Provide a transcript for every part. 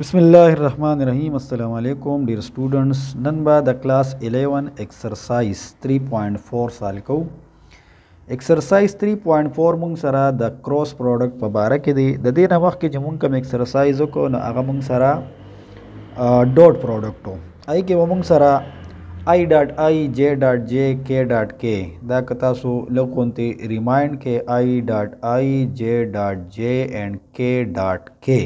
बिस्मिल्लाहिर्रहमानिर्रहीम अस्सलाम वालेकुम डियर स्टूडेंट्स नन बा द क्लास 11 एक्सरसाइज 3.4 साल को एक्सरसाइज 3.4 मुंग सरा द क्रॉस प्रोडक्ट पर बारह के द दे न वक्त के जमुन कम एक्सरसाइज को न आगा मुंग सरा डॉट प्रोडक्ट हो आई के वो मुंग सरा I dot I J dot J के डॉट के दा कता सो लकोंते रिमाइंड के I dot I J dot J and के डॉट के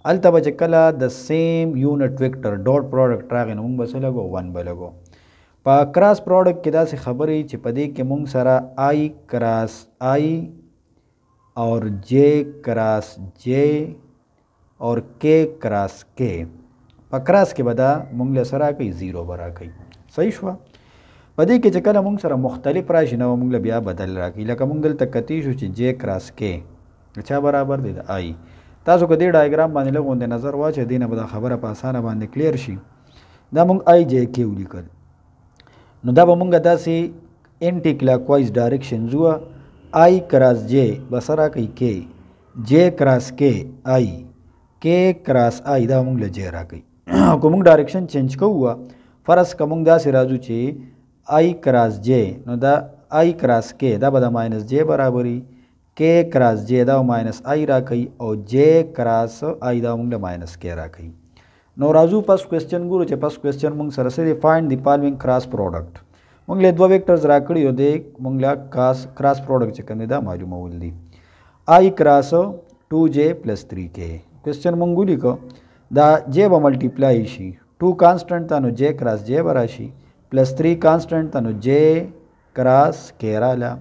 अल्तबा कला the same unit vector dot product रागन मुंग बस लगो वन बलगो पा क्रॉस प्रोडक्ट के दा से खबरी चिपदी के मुंग सरा आई क्रॉस आई और जे क्रॉस जे और के क्रॉस के पा क्रॉस के बदा मुंग ले सरा कई जीरो बरा कई सही शुआ पदी के चकला मुंग सरा मुख्तलिफ राशि न मुंग ले बिया बदल राखी लका मुंग दल तक कती शु जे क्रॉस के अच्छा बराबर दे आई तासो को दे डायग्राम बांधे लोगों ने नजर वाचे दीना बदा खबर पर आसान बांधे क्लियर शी दा मुंग आई जे के उलिकल नो दा मुंग दा सी एंटी क्लॉकवाइज डायरेक्शन जुआ आई क्रॉस जे बसरा कई के जे क्रॉस के आई के क्रॉस आई दा मुंग ले जे रा कई को मुंग डायरेक्शन चेंज को हुआ फरस का मुंग दा से राजू चे आई क्रॉस जे नो दा आई क्रॉस के दा बदा माइनस जे बराबरी के क्रॉस जे दा माइनस आई राखी और जे क्रॉस आई दा मुंग माइनस के राखी नो राजू फर्स्ट क्वेश्चन गुरु चे फर्स्ट क्वेश्चन मुंग सरसे find the following cross product मुंगले दो वेक्टर्स राकड़ी हो दे मुंगला क्रॉस प्रोडक्ट चे कंदे दा मालूम होल दी आई क्रॉस 2j + 3k क्वेश्चन मुंगुली को दा जे ब मल्टीप्लाई शी 2 कांस्टेंट तानो जे क्रॉस जे बराशी +3 कांस्टेंट तानो जे क्रॉस के राला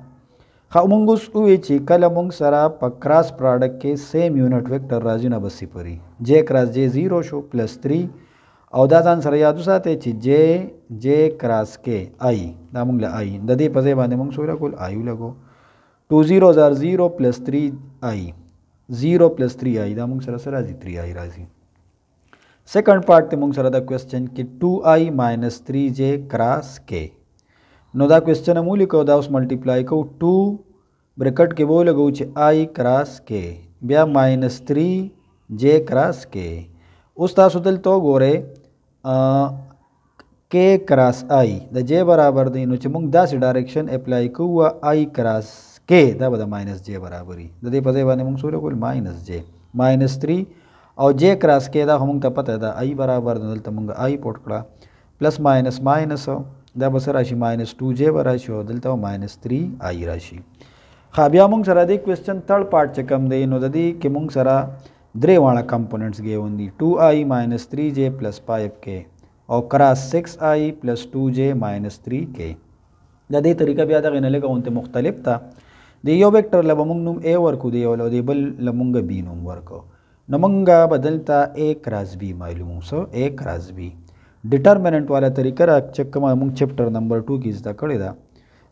खा मुंगुस उए ची कल मुंग सरा प क्रॉस प्रोडक्ट के सेम यूनिट वेक्टर राजी न बसी परी जे क्रॉस जे 0 शो +3 और दादान सर यादू साथे ची जे क्रॉस के आई दा मुंग आई ददे पजे बांधे मुंग सोला कुल आयु लगो 2 0 0 +3 आई 0 +3 आई दा मुंग सरा सरा 3 आई राजी सेकंड पार्ट ते मुंग सरा दा क्वेश्चन कि 2i - 3j क्रॉस के नो दा क्वेश्चन अमूली को दा उस मल्टीप्लाई को 2 ब्रैकेट के बोल गो चे आई क्रॉस के ब्या -3 जे क्रॉस के उस ता सुदल तो गोरे के क्रॉस आई द जे बराबर दी नो चे मुंग दा से डायरेक्शन अप्लाई को हुआ आई क्रॉस के दा बदा -j बराबरी द दे पदे बाने मुंग सोले कुल -j -3 और जे क्रॉस के दा हम ता पता दा आई बराबर दल त मुंग आई पोटकड़ा प्लस माइनस माइनस दा बस राशि -2j बराशि हो दलता -3 आई राशि खाबिया मुंग सरा दे क्वेश्चन थर्ड पार्ट चे कम दे नो ददी के मुंग सरा द्रे वाला कंपोनेंट्स गे उंदी 2i - 3j + 5k और क्रॉस 6i + 2j - 3k दे तरीका भी आदा गनले का उनते मुख्तलिफ था दे यो वेक्टर लब मुंग नुम ए वर्क दे वाला दे बल लमुंग बी नुम वर्क नमंगा बदलता a क्रॉस b मालूम सो a क्रॉस b डिटर्मिनेंट वाला तरीका चक्कमा मुंग चैप्टर नंबर 2 की इज्दा कड़ेदा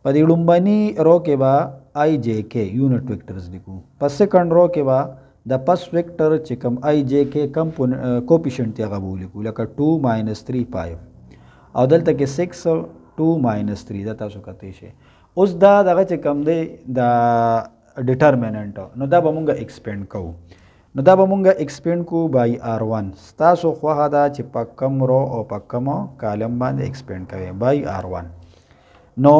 पदी उड़ुंबनी रो के बा आई जे के यूनिट वेक्टर्स लिखूँ पस सेकंड रो के बा द फर्स्ट वेक्टर चिकम आई जे के कोपिशेंट त्यागा बू लिखूँ लका 2 - 3 5 और दल तक 6 2 - 3 दा तासो कते शे उस दा दगा चिकम दे द डिटर्मिनेंट नो दा बमुंगा एक्सपेंड कहू नो दा बमुंगा एक्सपेंड को बाई r1 तासो ख्वाहा दा ची पक्कम रो और पक्कम कालम बांध एक्सपेंड करे बाई r1 नो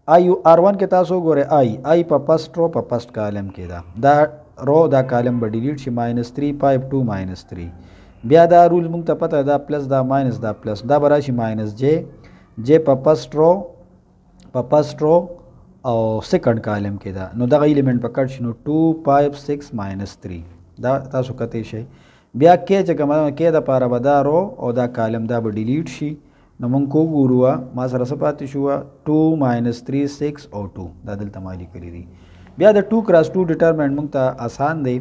आई r1 के तासो गोरे आई पा फर्स्ट रो पा फर्स्ट कालम के दा रो दा कालम ब डिलीट शी -3 5 2 -3 ब्या दा रूल मुंग ता पता दा प्लस दा माइनस दा प्लस दा बराशी -j पा फर्स्ट रो और सेकंड कालम के दा नो दा एलिमेंट पकड़ शिनो 2 5 6 -3 दा तासो कते शे ब्या के जगह के दा पारा बदा रो और दा कालम दा ब डिलीट शी न मुंग को गुरुआ मा सरा सपाती शुआ 2 - 3 6 और 2 दा दल तमाली करी दी ब्या द 2 क्रॉस 2 डिटरमिनेंट मुंग ता आसान दे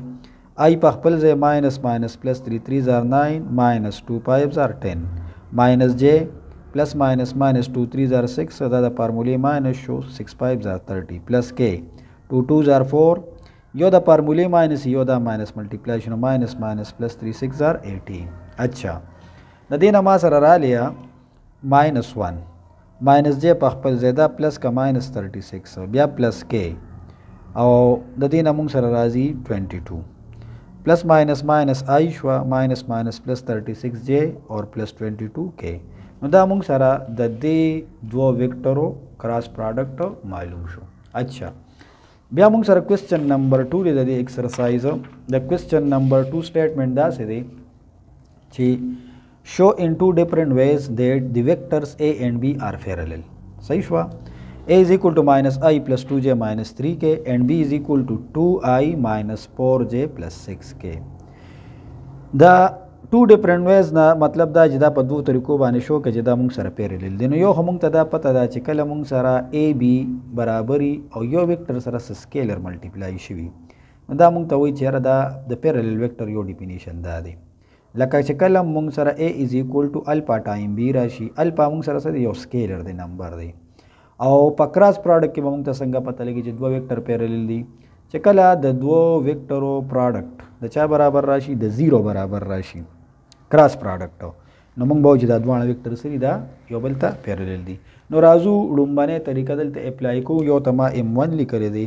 आई पखपल जे माइनस +3 3 * 9 -2 5 * 10 -j प्लस माइनस -2 3 * 6 दा फार्मूले माइनस शो 6 5 * 30 प्लस के 2 2 * 4 यो दा फार्मूले माइनस यो दा माइनस मल्टीप्लिकेशन -+3 6 * 18 अच्छा नदीना मा सरा रा लिया -1 -j पखपल ज़्यादा प्लस का -36 ब्या प्लस के और ददीना मुंग सरा राजी 22 प्लस माइनस माइनस आई शुआ माइनस माइनस प्लस 36j और प्लस 22k दा मुंग सारा द दे दो वेक्टरो क्रॉस प्रोडक्ट मालूम शो। अच्छा ब्या मुंग सारा क्वेश्चन नंबर 2 दे दी एक्सरसाइज द क्वेश्चन नंबर 2 स्टेटमेंट दा से दे ची शो in two different ways that the vectors a and b are parallel. सही शुआ a is equal to minus I plus 2j minus 3k and b is equal to 2I minus 4j plus 6k। The two different veg ना मतलब दा जिदा په دوه طریقو باندې شو کې جدا مونږ سره پیرلل دي نو یو هم ته دا پته دا چې کله مونږ سره a b برابرۍ او یو ویکټر سره سکیلر ملټیپلای شوی دا مونږ ته وایي چې دا د پیرلل ویکټر یو ډیفینیشن دا دی لکه چې کله مونږ سره a is equal to الفا ټایم b راشي الفا مونږ سره څه یو سکیلر دی نمبر دی او په کراس پروډکټ کې مونږ ته څنګه پته لګي چې دوه ویکټر پیرلل دي چې کله د دوه ویکټرو پروډکټ د چا برابر راشي د 0 برابر راشي کراس پروډکټ نو موږ به چې دا دوه ویکټر سری دا یو بل ته پیرلل دي نو راځو لومبنه طریقه دلته اپلای کو یو تما m1 لیکل دي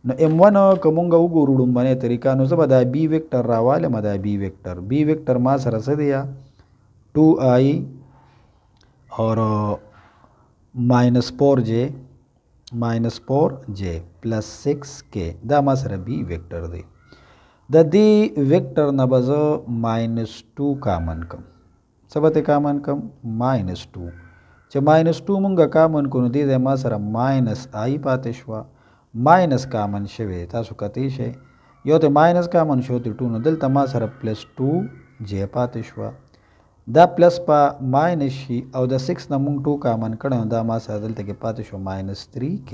نو m1 کومګه وګورو لومبنه طریقه نو زبر دا b ویکټر راواله مدا b ویکټر ما سره څه دی 2i और -4j plus 6k دا ما سره b ویکټر دی د دې ویکټر نه بز -2 کامن کم سبته کامن کم -2 چې -2 مونږه کامن کو نو دې ما سره -i پاتې شو ماینس کامن شوی تاسو کته شي یو ته ماینس کامن شو ته 2 نو دلته ما سره +2j پاتې شو دا پلس پا ماینس شي او د 6 نه مونږ 2 کامن کړو دا ما سره دلته کې پاتې شو -3k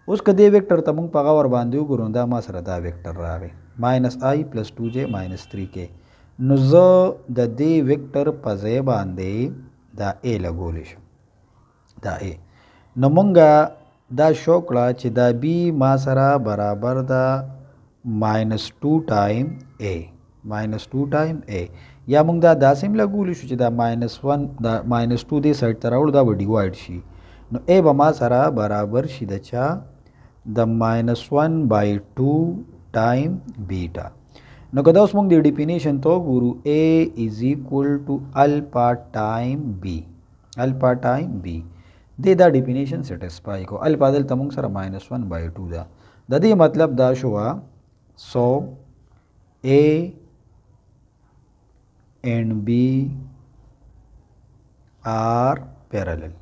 اوس کدی ویکټر ته مونږ په غور باندې وګورو دا ما سره دا ویکټر راغی -i + 2j -3k نو زه د دې ویکټر په ځای باندې دا a لګول شم دا a نو مونږه دا شو کړه چې دا b ما سره برابر دا -2 ټایم a یا مونږ دا داسې لګول شو چې دا -1 دا -2 دې سایډ ته راوړو دا به ډیوایډ شي نو a به ما سره برابر شي د چا د -1/2 ټایم بیٹا نو که دا اوس مونږ د ډیفینیشن ته وګورو a is equal to الفا ټایم b دې دا ډیفینیشن سټیسفای کو الفا دلته مونږ سره -1/2 دا د دې مطلب دا شو سو a and b are parallel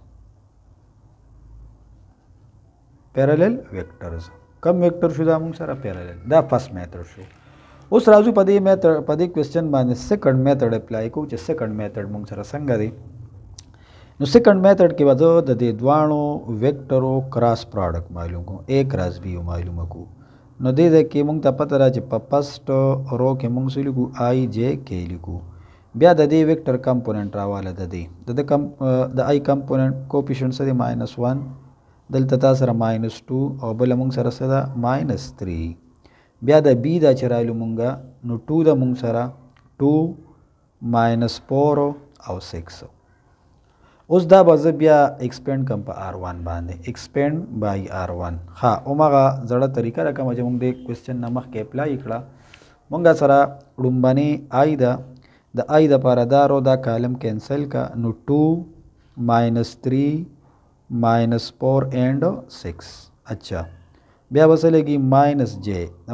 vectors कम vector شو دا مونږ سره parallel دا فرست میتھډ شو اوس راځو په دې کوېسچن باندې سیکنډ میتھډ اپلای کو چې سیکنډ میتھډ مونږ سره څنګه دی نو سیکنډ میتھډ کې وځو د دې دوانو ویکټرو کراس پروډکټ معلوم کو a کراس b معلومه کو نو دې کې مونږ ته پته را چې په فرست رو کې مونږ لیکو i j k لیکو بیا د دې ویکټر کمپوننت راواله د i کمپوننت کوفیشنټ سره -1 دلته تا سره -2 او بل مونږ سره سره -3 بیا د b دا چرایلو مونږه نو 2 د مونږ سره 2 -4 او 6 اوس دا به زه بیا ایکسپینډ کم په r1 باندې ایکسپینډ بای r1 ها اومغه زړه طریقه راکم چې مونږ د کوېسچن نه مخکې اپلای کړه مونږه سره لومبني i دا د i د پاره دا رو دا کالم کینسل کا نو 2 -3 -4 and 6 اچھا بیا وسلېږي -j د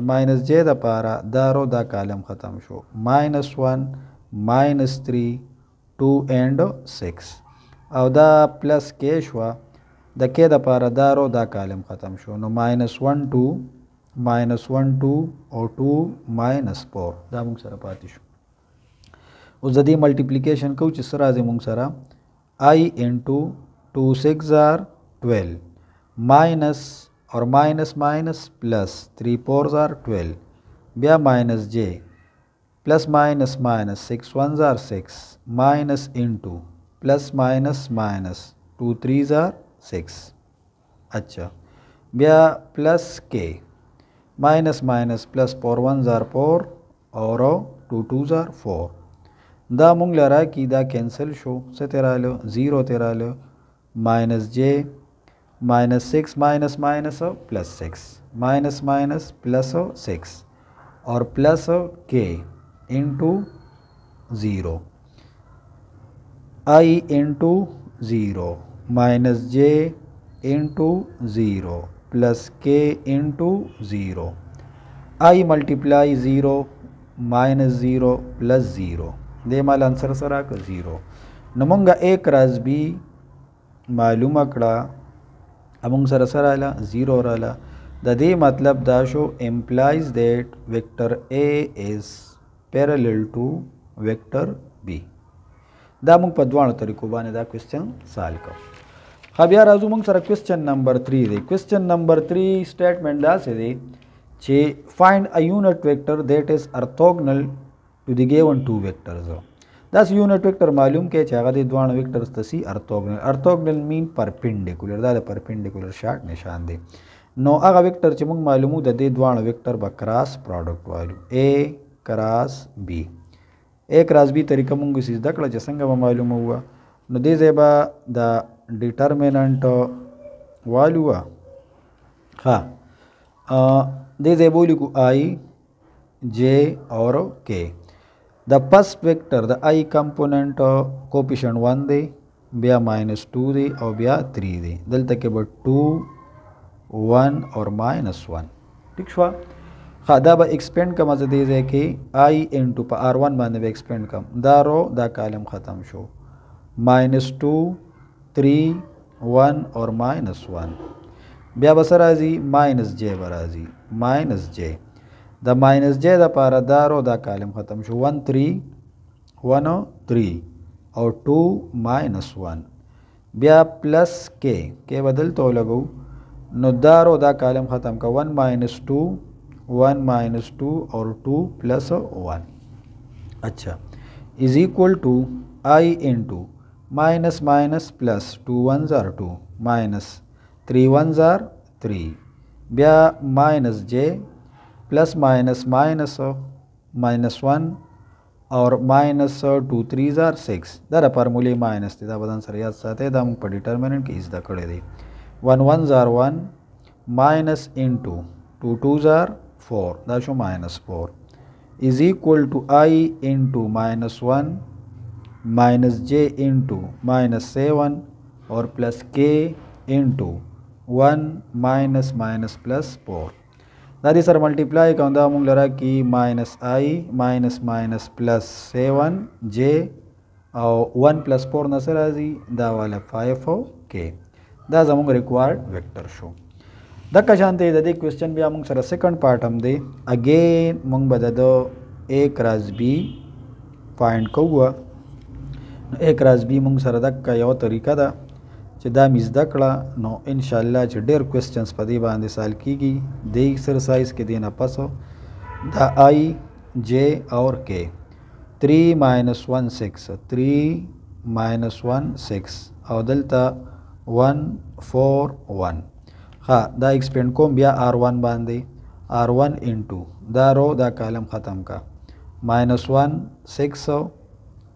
-j د پاره دا رو دا کالم ختم شو -1 -3 2 and 6 او دا پلس k شو د k د پاره دا رو دا کالم ختم شو نو -1 2 او 2 -4 دا موږ سره پاتې شو اوس د دې ملټیپلیکیشن کو چې سره راځي موږ سره i into 2 6 are 12 minus or minus plus 3 4s are 12 بیا -j plus minus 6 1s are 6 minus into plus minus 2 3s are 6 अच्छा بیا plus k minus plus 4 1s are 4 और 2 2s are 4 دا مونږ لرا کی دا کینسل شو څه تیرالو 0 تیرالو -j -6 minus plus 6 minus plus 6 और plus k into 0 I into 0 minus j into 0 plus k into 0 I multiply 0 माइनस 0 प्लस 0 दे माल आंसर सरा का 0 नमंगा एक राज बी मालूम अकड़ा among sir sir आला 0 राला दे मतलब दा show implies that vector A is parallel to vector B दा मुंग पद्वाण तरीको बाने दा क्वेश्चन साल का अब यार आजू मुंग सर क्वेश्चन नंबर 3 दे क्वेश्चन नंबर 3 स्टेटमेंट दा से दे चे find a unit vector that is orthogonal to the given two vectors दस यूनिट वेक्टर मालूम के चागा दे द्वाण वेक्टर्स तसी ऑर्थोगोनल मीन परपेंडिकुलर दा परपेंडिकुलर शार्ट निशान दे नो आगा वेक्टर च मुंग मालूम दे द्वाण वेक्टर ब क्रॉस प्रोडक्ट वालू ए क्रॉस बी तरीका मुंग इस दकड़ा जसंग मालूम हुआ न दे जेबा द डिटर्मिनेंट वालू हाँ दे जे बोली को आई जे और के the first vector the I component coefficient 1 दे बिया -2 दे और बिया 3 दे दल तक के 2 1 और -1 ठीक छवा खादा ब एक्सपेंड का मजा दे जे कि आई इंटू पर r1 माने ब एक्सपेंड कम दारो दा कॉलम खत्म शो -2 3 1 और -1 बिया बसराजी -j बराजी -j द -j द पारा दारो दा कॉलम खत्म शो 1 3 1 3 और 2 -1 बिया प्लस के बदल तो लगो नो दारो दा कॉलम खत्म का 1 -2 और 2 प्लस 1 अच्छा is equal to i into minus minus plus 2 1 जार 2 माइनस 3 1 जार 3 बिया -j प्लस माइनस -1 और -2 3 जार 6 दर फार्मूले माइनस दा बदन सर याद साथे दम पर डिटर्मिनेंट की इस दा कड़े दे 1 1 जार 1 माइनस इंटू 2 2 जार 4 दा शो -4 is equal to i into -1 -j into -7 और plus k into 1 minus plus 4 दादी सर मल्टीप्लाई का होंदा मुंग लरा की -i प्लस 7 j और 1 प्लस 4 नसर आजी दा वाला 5 k दा जमुंग रिक्वायर्ड वेक्टर शो दक्का शांति दे क्वेश्चन भी मुंग सर सेकंड पार्ट हम दे अगेन मुंग बददो a क्रॉस b फाइंड को हुआ a क्रॉस b मुंग सर दक्का यो तरीका दा दा मिस दकड़ा नो इंशाल्लाह च डेर क्वेश्चंस पदी बांधे साल कीगी दे एक्सरसाइज के देना पसो द आई जे और के 3 -1 6 3 -1 6 और दलता 1 4 1 हाँ दा एक्सपेंड को बिया r1 बांधे r1 इंटू दा रो दा कॉलम ख़त्म का -1 6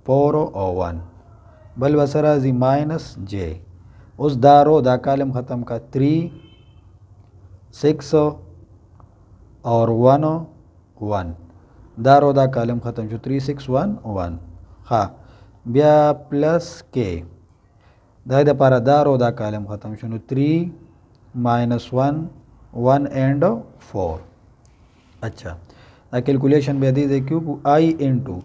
4 और 1 बल बसरा जी -j उस दारो दा कॉलम ख़त्म का 3 6 और 1 1 दारो दा कॉलम ख़त्म जो 3 6 1 1 हाँ बिया प्लस के दा पारा दारो दा कॉलम ख़त्म शुनु 3 -1 1 एंड 4 अच्छा दा कैलकुलेशन भी दी दे क्यों आई इंटू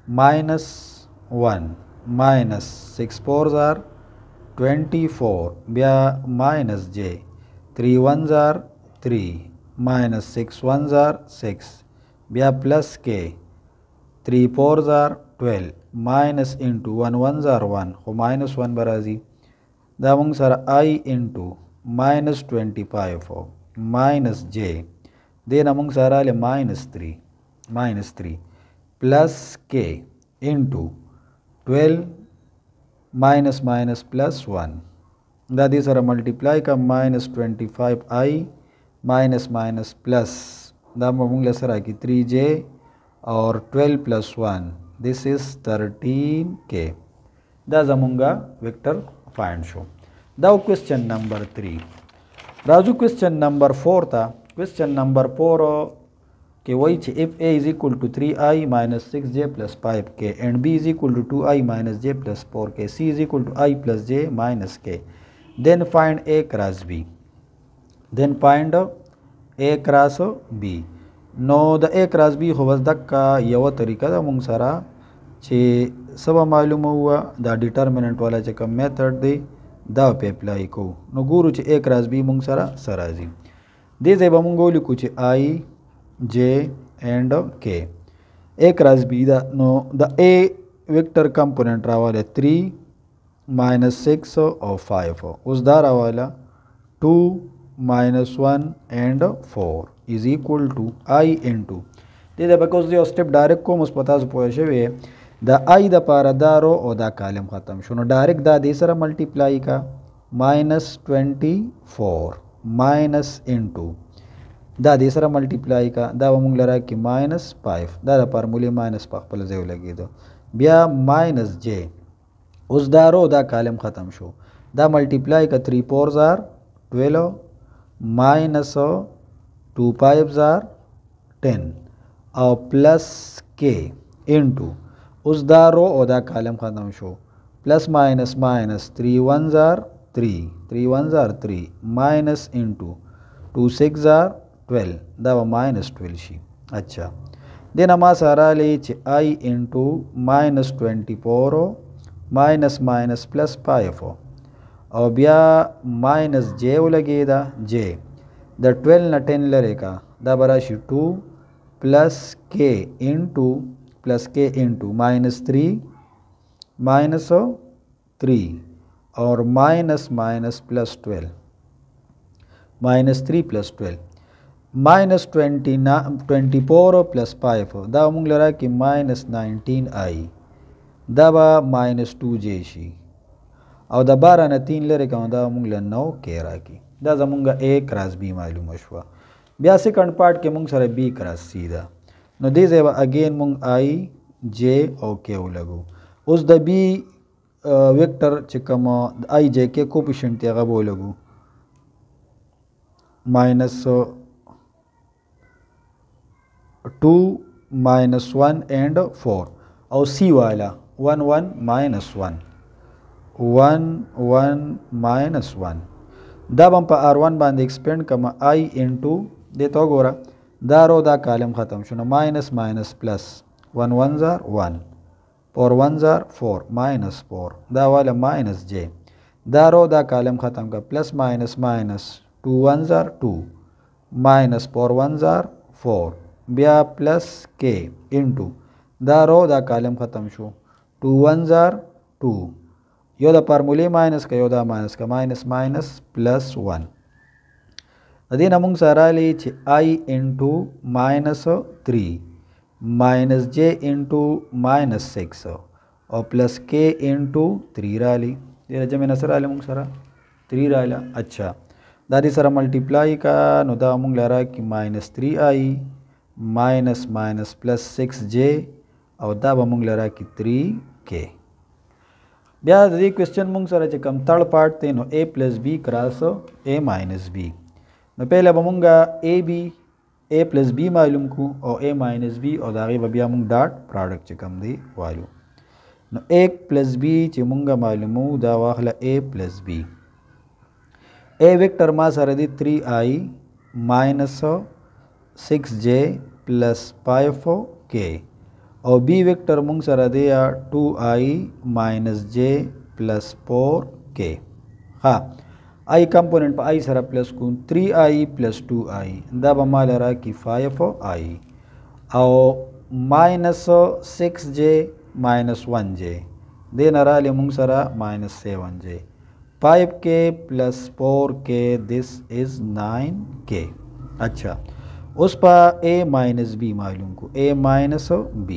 -1 -6 4 जार 24 बिया -j 3 1 जार 3 -6 1 जार 6 बिया प्लस के 3 4 जार 12 माइनस इंटू 1 1 जार 1 हो -1 बराजी दामंग सर आई इंटू -25 हो -j दे नमंग सर आले -3 प्लस के इंटू 12 प्लस 1 दादी सर मल्टीप्लाई का -25 आई प्लस दामंग सर की 3j और 12 प्लस 1 दिस इज 13 के दा जमुंगा वेक्टर फाइंड शो दाउ क्वेश्चन नंबर 3 राजू क्वेश्चन नंबर 4 था क्वेश्चन नंबर 4 कि वही છે if a is equal to 3i minus 6j plus 5k and b is equal to 2i minus j plus 4k, c is equal to i plus j minus k, then find a cross b. Then find a cross b. نو د a cross b خو بس دکه یو طریقه ده مونږ سره چې سبا معلومه هوا دا ډیټرمیننټ والا چې کوم میتھډ دی دا په اپلای کو نو ګورو چې a cross b مونږ سره راځي. دې ځای به مونږ ولیکو چې i j and k. a cross b دا نو د a ویکټر کمپوننٹ راواله 3 minus 6 او 5 اوس دا راواله 2 minus 1 and 4 is equal to I into دې دا because the step direct کوم اوس پتا پوه شوی دا I د پاره دا رو او دا کالم ختم شو نو ډایرکټ دا دې سره ملټیپلای کا -24 minus into دا دې سره ملټیپلای کا دا موږ لره کې -5 دا د فارمولې ماینس په خپل ځای ولګیدو بیا -j اوس دا رو دا کالم ختم شو دا ملټیپلای کا 3 4 12 minus 2 5 10 او پلس k into اوس دا رو او دا کالم ختم شو پلس ماینس 3 1 3 3 minus into 2 6 12 دا و -12 شي. اچھا دینا ما سارا لی چې I into -24 minus plus 5 او بیا -j ولګی دا j د 12 نه 10 لري کا دا براشي 2 plus k into -3 -3 और minus plus 12 -3 plus 12 -24 plus 5 دا موږ لره کې -19i دا به -2j شي او د 12 نه 3 لري کوم دا موږ له 9k راکی دا زمونږ a کراس b معلومه شو. بیا سیکنډ پارت کې موږ سره b کراس c دا نو دې ځای به اگین موږ i j او k ولګو. اوس د b ویکټر چې کوم i j k کوفیشنټ دی هغه ولګو -2 -1 and 4 او c والا 1 1 -1 1 1 -1 دا بم په r1 باندې ایکسپینډ کما I into دې تو ګوره دا رو دا کالم ختم شونه minus plus 1 1 1 4 1 4 -4 دا والا -j دا رو دا کالم ختم کا plus minus 2 1 2 -4 1 4 بیا plus k into دا رو دا کالم ختم شو 2 1 2 یو دا فارمولی ماینس کا یو دا ماینس کا minus plus 1 ادې نمونږ سره لې چې I into -3 -j into -6 او plus k into 3 رالی دې جمع نصر رالی مونږ سره 3 رالی. اچھا دا دې سره ملټیپلای کا نو دا مونږ لاره کې -3i plus 6j او دا به مونږ لاره کې 3k. بیا د دې کوېسچن مونږ سره چې کم تړ پارت دی نو a plus b کراس a minus b نو پہله به مونږه a plus b معلوم کو او a minus b او دا غي بیا مونږ ډاټ پروډکټ چې کم دی والو نو a plus b چې مونږه معلومو دا واخله a plus b a ویکټر ما سره دی 3i minus 6j plus 5k او b ویکټر مونږ سره دی 2i minus j plus 4k. ها i کمپوننٹ په i سره پلس کو 3i plus 2i دا به مال را کی 5i او minus 6j minus 1j دین را لی مونږ سره minus 7j 5k plus 4k this is 9k. اچھا اوس په a minus b معلوم کو a minus b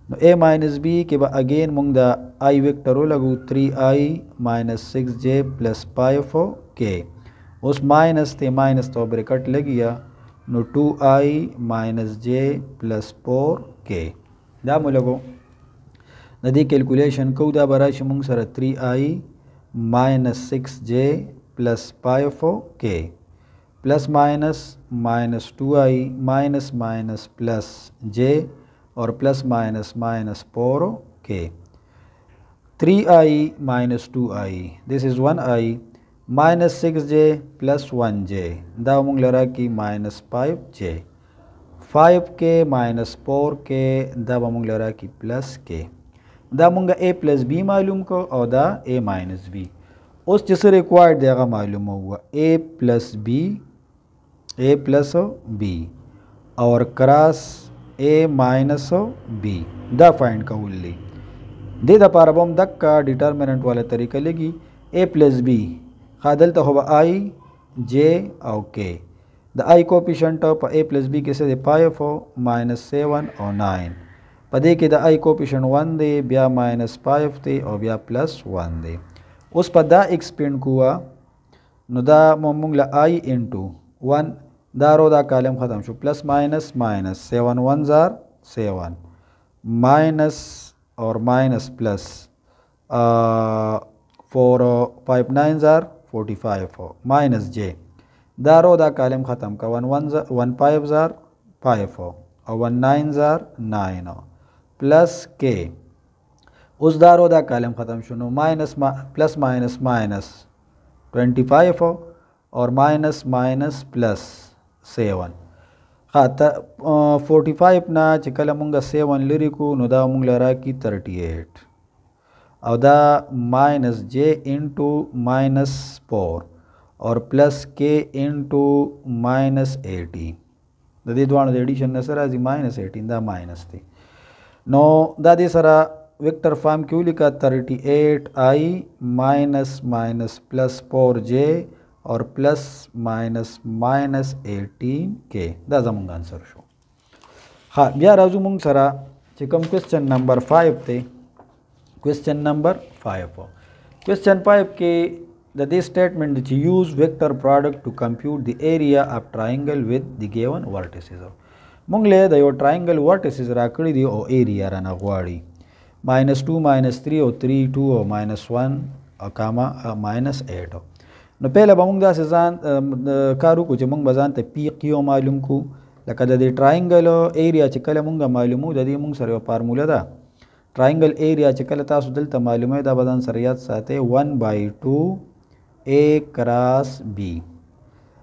نو a minus b کې به اگین مونږ دا i ویکټر ولګو 3i minus 6j plus 5k اوس ماینس ته ماینس تو بریکٹ لګیا نو 2i minus j plus 4k دا مو لګو د دې کیلکولیشن کو دا براشي مونږ سره 3i minus 6j plus 5k plus minus minus 2i minus minus plus j और plus minus minus 4k 3i minus 2i this is 1i minus 6j plus 1j दा मुंग लरा की minus 5j 5k minus 4k दा मुंग लरा की plus k दा मुंगा a plus b मालूम को और दा a minus b उस जिसे रिक्वायर्ड देगा मालूम हुआ a plus b और क्रॉस a minus b दा फाइंड का उल्ली दे द पारबम दक का डिटर्मिनेंट वाला तरीका लेगी a प्लस बी खादल तो होगा i j और k द i कोपिशेंट पर a प्लस बी कैसे दे 5 हो -7 और 9 पदे के द i कोपिशेंट 1 दे ब्या -5 दे और ब्या +1 दे उस पर दा एक्सपेंड हुआ नो दा मोमुंगला i इंटू 1 दा रो दा कॉलम ख़त्म शो प्लस माइनस माइनस 7 1 जार 7 माइनस और माइनस प्लस 4 5 9 जार 45 हो माइनस जे दारो दा कॉलम ख़त्म का 1 5 जार 5 हो और 1 9 जार 9 हो प्लस के उस दारो दा कॉलम ख़त्म शुनो माइनस प्लस माइनस माइनस 25 हो और माइनस माइनस प्लस 7 हाँ 45 ना चिकल मुंगा 7 लिरिको नुदा मुंग लरा की 38 और दा माइनस जे इंटू माइनस 4 और प्लस के इंटू माइनस 18 दे द्वाण एडिशन न सरा जी माइनस 18 दा माइनस थी नो दादी सरा वेक्टर फॉर्म क्यों लिखा 38i minus minus plus 4j और प्लस माइनस माइनस 18k दा जमुंग आंसर शो हाँ बिया राजू मुंग सरा चिकम क्वेश्चन नंबर 5 थे क्वेश्चन नंबर 5 हो क्वेश्चन 5 के the statement that you use vector product to compute the area of triangle with the given vertices mungle the your triangle vertices rakdi di o area rana gwadi -2 -3 or 3 2 or -1 comma -8 no pehla bamung da sezan karu ko jemung bazan te p q malum ku lakada the triangle area chikala munga malumu da di mung sare formula da triangle area chikala ta sudal ta malume da bazan sariyat sate 1/2 a cross b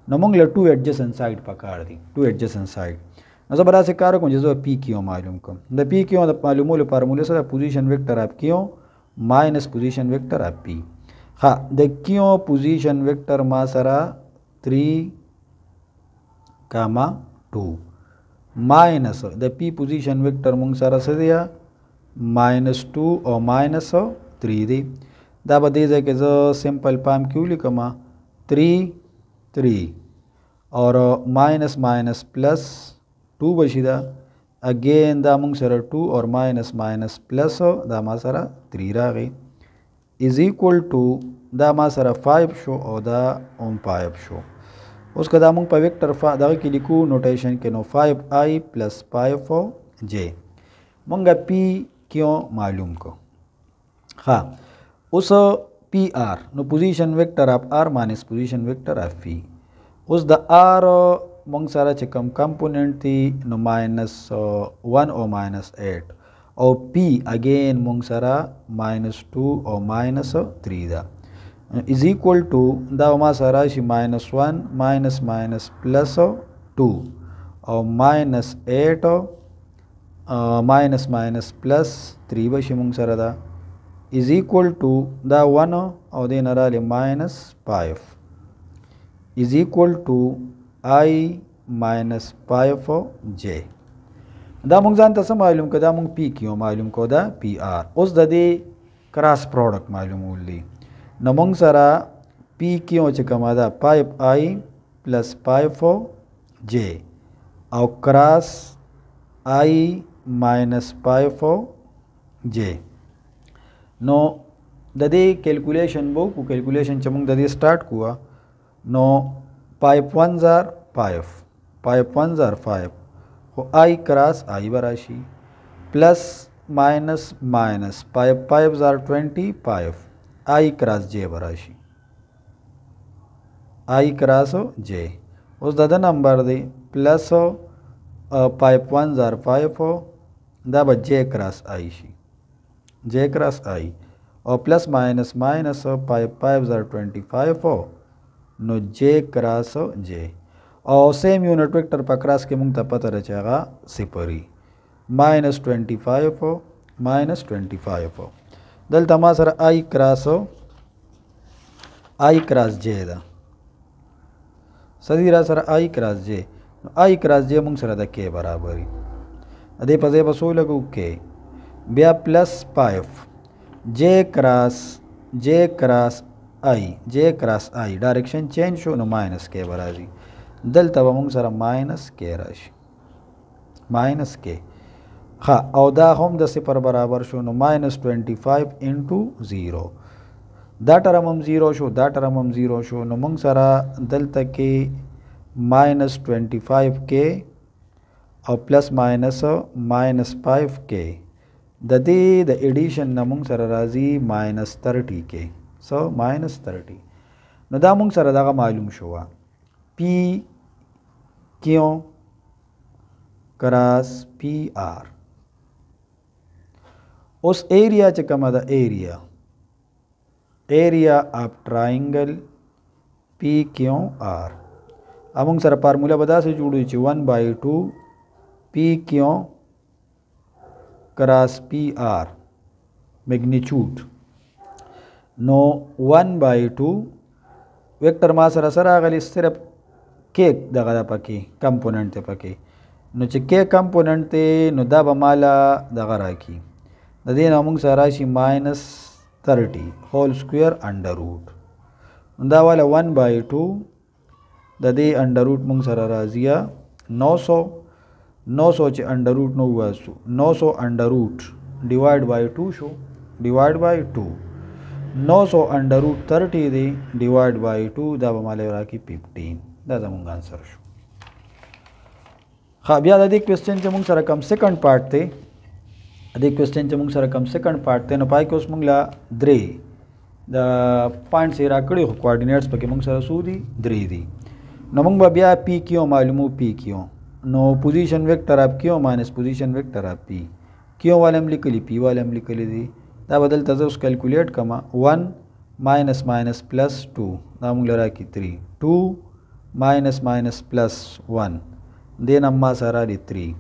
नमंगले 2 adjacent side पकड़ दी 2 adjacent side नजर बरा से कार को जो p क्यों मालूम को द p क्यों द मालूम ले फार्मूले से पोजीशन वेक्टर आप क्यों माइनस पोजीशन वेक्टर आप p हां द क्यों पोजीशन वेक्टर मा सरा 3 कामा 2 minus the p position vector मुंग सरा से दिया -2 और -3 दी दा बदे के जो सिंपल पाम क्यों लिखमा 3 3 और माइनस माइनस प्लस 2 बशीदा अगेन दा मुंग सर 2 और माइनस माइनस प्लस दा मा सर 3 रा गई इज इक्वल टू दा मा सर 5 शो और दा 5 शो उसका दा मुंग पर वेक्टर दा की लिखू नोटेशन के नो 5i प्लस 5j मुंगा p क्यों मालूम को हाँ उस पी आर नो position vector of R minus position vector of P उस द आर मंग सारा चिकम कंपोनेंट थी नो -1 और -8 और पी अगेन मंग सारा -2 और -3 दा इज इक्वल टू दा मा सारा शी -1 माइनस माइनस प्लस 2 और -8 माइनस माइनस प्लस 3 बशी मंग सारा दा is equal to the 1 और then अराले -5 is equal to i minus 5j दा मुंग जानता सा मालूम का दा मुंग p क्यों मालूम को दा pr उस दे क्रॉस प्रोडक्ट मालूम उल्ली नमंग सरा p क्यों चिकमा दा 5i plus 5j और क्रॉस i minus 5j नो ददे कैलकुलेशन बो को कैलकुलेशन चमंग ददे स्टार्ट हुआ नो 5 1 जार 5 जार 5 हो आई क्रॉस आई बराशी प्लस माइनस माइनस 5 जार 25 आई क्रॉस जे बराशी आई क्रॉस जे उस द नंबर दे प्लस पाइप 1 जार 5 दा जे क्रॉस आई शी जे क्रॉस आई और प्लस माइनस माइनस पाइप 5 जार 25 नो जे क्रॉस जे और सेम यूनिट वेक्टर पर क्रॉस के मुंग पता रचेगा सिपरी -25 -25 दल तमा सर आई क्रॉस जे दा सदी रा सर आई क्रॉस जे मुंग सर दा के बराबरी अदे पजे बसो लगू के बिया plus 5 J cross I direction change शो नो माइनस के बराजी दल तब मुंग सर माइनस के राशि माइनस के हाँ और दा हम 10 पर बराबर शो नो -25 इंटू 0 दा टर्म हम 0 शो नो मुंग सरा दल तक के -25 के और प्लस माइनस -5 के द एडिशन न मुंग सरा राजी -30 के सो -30 न दा मुंग सरा दा मालूम शोआ P Q cross P R उस एरिया च कम द area of triangle P Q R अमुंग सर फार्मूला बदा से जुड़ी 1/2 P Q cross P R magnitude नो 1/2 वेक्टर मा सर सरा गली सिर्फ के दगा पकी कंपोनेंट ते पकी नो के कंपोनेंट ते नो दबा माला दगा राखी नदी अमुंग सराशी -30 होल स्क्वायर अंडर रूट दा वाला 1/2 ददे अंडर रूट मुंग सरा राजिया 900 चे अंडर रूट नो हुआ 900 अंडर रूट डिवाइड बाई 2 शो डिवाइड बाई 2 900 अंडर रूट 30 दे डिवाइड बाई 2 दबा माले राखी 15 दादा मुंग आंसर शो हाँ बिया दादी क्वेश्चन चे मुंग सरा कम सेकंड पार्ट थे अदे क्वेश्चन चे मुंग सर कम सेकंड पार्ट ते न पाई के उस मुंगला द्रे द पॉइंट से राकड़ी कोऑर्डिनेट्स पके मुंग सर सूदी द्रे दी न मुंग बिया पी क्यों मालूम पी क्यों नो पोजीशन वेक्टर आप क्यों माइनस पोजीशन वेक्टर आप पी क्यों वाले हम लिख ली पी वाले हम लिख ली दी दा बदल तज उस कैलकुलेट कमा 1 माइनस माइनस प्लस 2 दा मुंग लरा की 3 2 माइनस माइनस प्लस 1 देन अम्मा सारा दी 3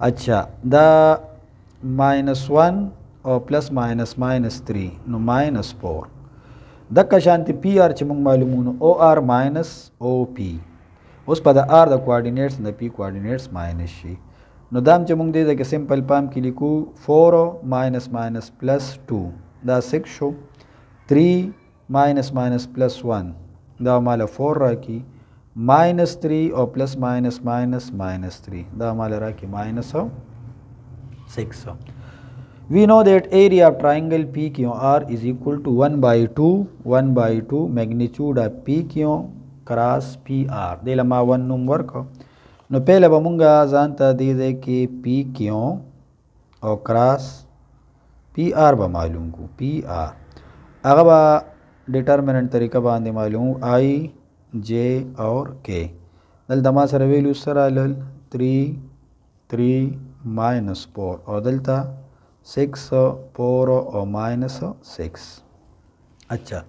अच्छा दा -1 और प्लस -3 नो -4 दक्का शांति पी आर च मुंग मालूम O R minus O P उस पद आर द कोऑर्डिनेट्स द पी कोऑर्डिनेट्स माइनस शी नो दाम च मुंग दे के सिंपल पाम की लिखू 4 माइनस प्लस 2 दा 6 शो 3 माइनस प्लस 1 दा माला 4 राखी -3 और प्लस -3 दा माला राखी -6 we know that area of triangle PQR is equal to 1/2 magnitude of PQ cross PR de lama 1 number ko no pehla bamunga janta de कि PQ और cross PR बा मालूम को PR अगर बा डिटर्मिनेंट तरीका बांधे मालूम I J और K दल दमा सर वैल्यू सरा लल 3 -4 और दलता 6 4 और -6 अच्छा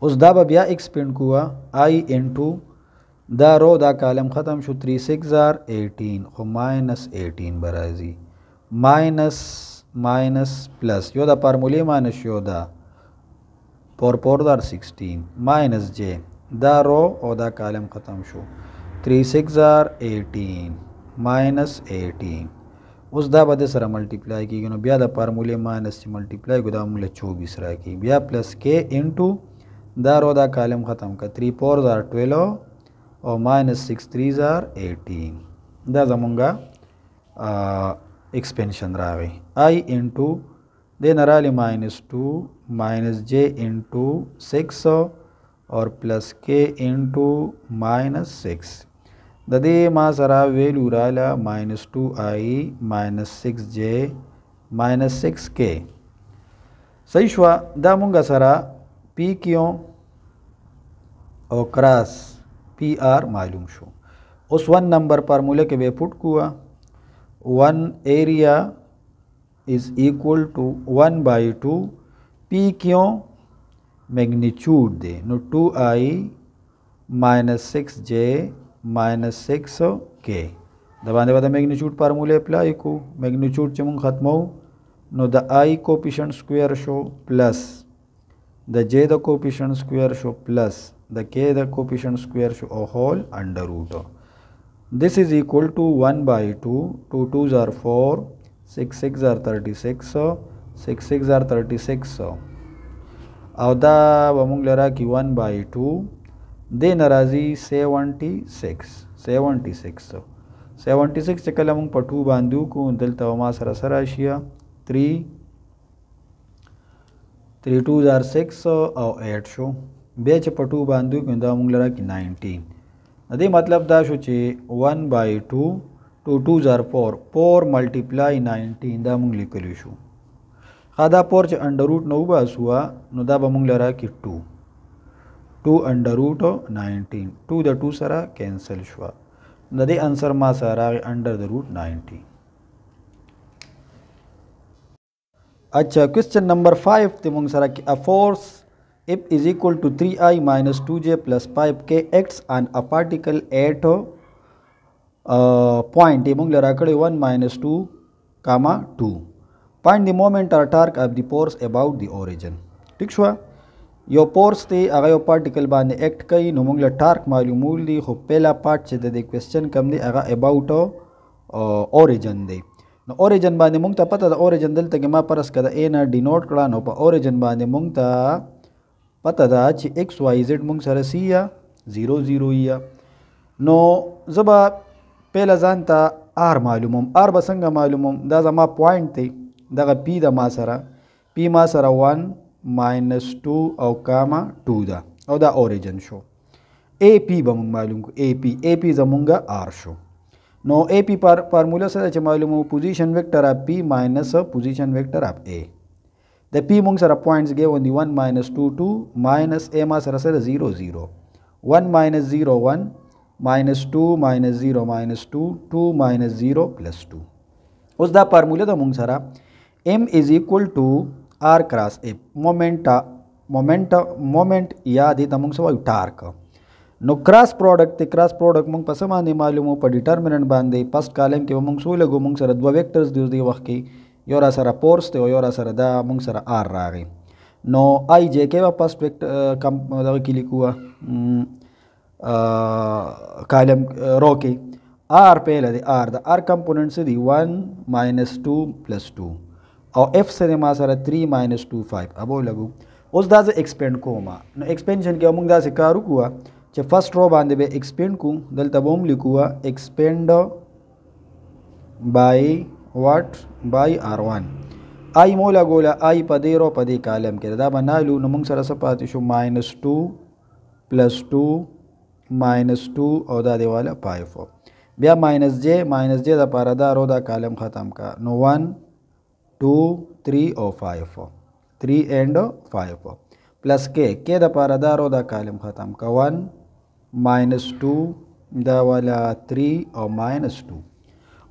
उस दाबा बिया एक्सपेंड हुआ आई इंटू दा रो दा कालम ख़त्म शु 3 6 जार 18 और -18 बराजी माइनस प्लस योदा फार्मूले माइनस योदा पोर दार 16 माइनस जे दा रो और दा कालम ख़त्म शु 3 6 जार 18 -18 उस दा बदे सरा मल्टीप्लाई की गनो बिया दा फार्मूले माइनस से मल्टीप्लाई गुदा मुले 24 रहा की बिया प्लस के इंटू दा रो दा कालम ख़त्म का 3 4 जार 12 और -6 3 जार 18 दा जमुंगा एक्सपेंशन रहा गई आई इंटू दे नराली -2 -j इंटू 6 और प्लस के इंटू -6 ददे मा सरा वेल्यू राला -2i -6j -6k सही शुआ दा मुंगा सरा पी क्यों और क्रॉस पी आर मालूम शो उस 1 नंबर फार्मूले के बे पुट कुआ 1 area is equal to 1/2 P क्यों magnitude they know 2i minus 6j minus 6k दबाने बाद मैग्नीट्यूड फार्मूले अप्लाई को मैग्नीट्यूड चमुंग खत्म हो know the i coefficient square show plus the j the coefficient square show plus the k the coefficient square show a whole under root. This is equal to 1/2 2 2s are 4 6 6 are 36 6 6 are 36 और दा बमुंग लरा की 1/2 दे नाराजी 76 चकल अमुंग पटू बांधू को दल तवमा सरा शिया 3 2s are 6 और 8 शो बेच पटू बांधू को दा अमुंग लरा की 19 अदे मतलब दा शो चे 1/2 2 2s are 4 मल्टीप्लाई 19 दा अमुंग लिखलू शो खादा पोर्च अंडर रूट नौ बास हुआ नुदा बमुंग लरा की 2 अंडर रूट 19 2 द 2 सरा कैंसल शुआ नदे आंसर मा सरा अंडर द रूट 90. अच्छा क्वेश्चन नंबर 5 ते मुंग सरा की a force F is equal to 3i minus 2j plus 5k acts on a particle at point मुंग लरा कड़े 1 minus 2 comma 2. Find the moment or torque of the force about the origin. ठीक छुआ यो फोर्स ते अगर यो पार्टिकल बांधे एक्ट कई नुमुंग ला टार्क मालूमूल दी खो पहला पार्ट से दे क्वेश्चन कम दे अगर about origin they know origin बांधे मुंग ता पता दा ओरिजिन दल तक मा परस कदा ए ना डिनोट कड़ा नो पा ओरिजिन बांधे मुंग ता पता दा ची एक्स वाई जेड मुंग सर सी या 0 0 या नो जबा पहला जानता आर मालूम आर बसंगा मालूम दा जमा पॉइंट ते दागा पी दा मासरा पी मासरा 1 माइनस 2 और कामा 2 दा और दा ओरिजिन शो ए पी बमुंग मालूम को ए पी जमुंगा आर शो नो ए पी फार्मूला से अच्छा मालूम हो position vector of P minus position vector of A द पी मुंग सरा पॉइंट्स गे वन दी 1 माइनस 2 2 माइनस ए मासरा सरा 0 0 1 minus 0 1 minus 2 minus 0 minus 2 2 minus 0 plus 2 उस दा फार्मूला दा मुंग सरा m is equal to r cross f moment याद है तमुंग सवा टार्क नो क्रॉस प्रोडक्ट मुंग पसमाने मालूम पर डिटर्मिनेंट बांधे फर्स्ट कॉलम के मुंग सो लगो मुंग सर दो वेक्टर्स दिस दी वक्त की योरा सरा फोर्स ते योरा सर दा मुंग सर r रागे नो आई जे के फर्स्ट वेक्टर कम मतलब की लिखुआ कॉलम रो के r पहले दे r द r कंपोनेंट से दी 1 माइनस 2 प्लस 2 और f से मा सर 3 माइनस 2 5 अब लगू उस दा से एक्सपेंड को मा नो एक्सपेंशन के मुंग दा से कारू हुआ चे फर्स्ट रो बांधे बे एक्सपेंड को दल तबोम लिखुआ expand by what by r1 i मोला गोला आई पदे रो पदे कॉलम के दा बनालू नो मुंग सर सपाती शो माइनस 2 प्लस 2 माइनस 2 और दा दे वाला 5 बिया माइनस जे दा पारा दा रो दा कॉलम खत्म का नो 1 2 3 और 5 3 एंड 5 प्लस के दा पारा दा रो दा कॉलम खत्म का 1 माइनस 2 दा वाला 3 और माइनस 2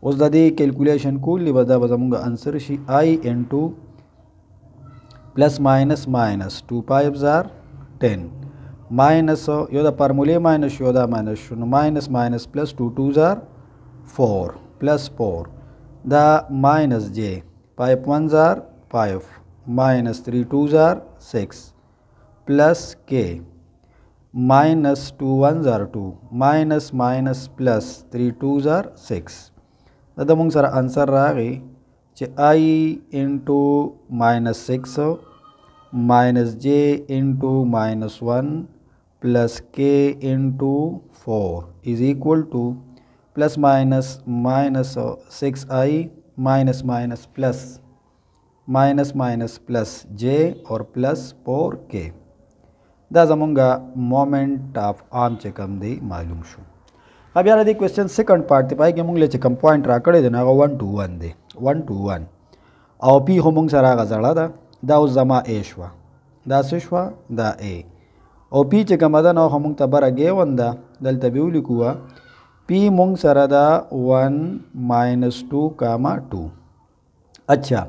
उस दा दी कैलकुलेशन कूल बदा बजाऊंगा answer she I into plus minus minus 2 5 जार 10 माइनस यो दा फार्मूले माइनस यो दा माइनस माइनस माइनस प्लस 2 2 जार 4 प्लस 4 दा माइनस जे 5 1 जार 5 माइनस 3 2 जार 6 प्लस के माइनस 2 1 जार 2 माइनस माइनस प्लस 3 2 जार 6 दादा मुंग सर आंसर रहा गई चे आई इंटू माइनस 6 माइनस जे इंटू माइनस 1 प्लस के into 4 is equal to plus minus minus 6i minus minus plus J और प्लस 4k दा जमुंगा मोमेंट ऑफ आर्म चे कम दे मालूम शो अब यार क्वेश्चन सेकंड पार्ट ते पाई के मुंग ले चे कम पॉइंट रा कड़े देना 1 to 1 दे 1 to 1 और पी हो मुंग सरा गजड़ा दा उस जमा एशवा दा सिशवा दा ए और पी चे कम दा ना हो मुंग तबरा गे वंदा दल तबिउ लिखुआ पी मुंग सरदा 1 माइनस 2 कामा 2। अच्छा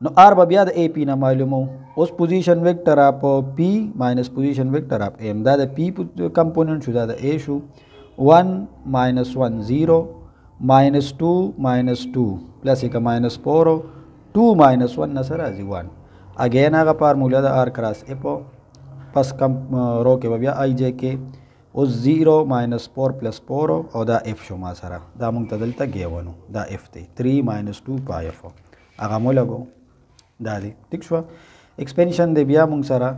नो आर बबिया द ए पी ना मालूम हो उस पोजीशन वेक्टर आप पी माइनस पोजीशन वेक्टर आप एम दा पी कंपोनेंट शुदा द ए शु 1 माइनस 1 0 माइनस 2 प्लस एक माइनस 4 2 माइनस 1 ना सर आज 1 अगेन आगा फार्मूला द आर क्रॉस एपो पस कम रो के बबिया आई जे के उस 0 माइनस 4 प्लस 4 और दा एफ शुमा सरा दा मुंग तदलता गेवनु दा एफ ते 3 माइनस 2 पाई एफ आगा मोलगो दादी ठीक शो एक्सपेंशन दे बिया मुंग सरा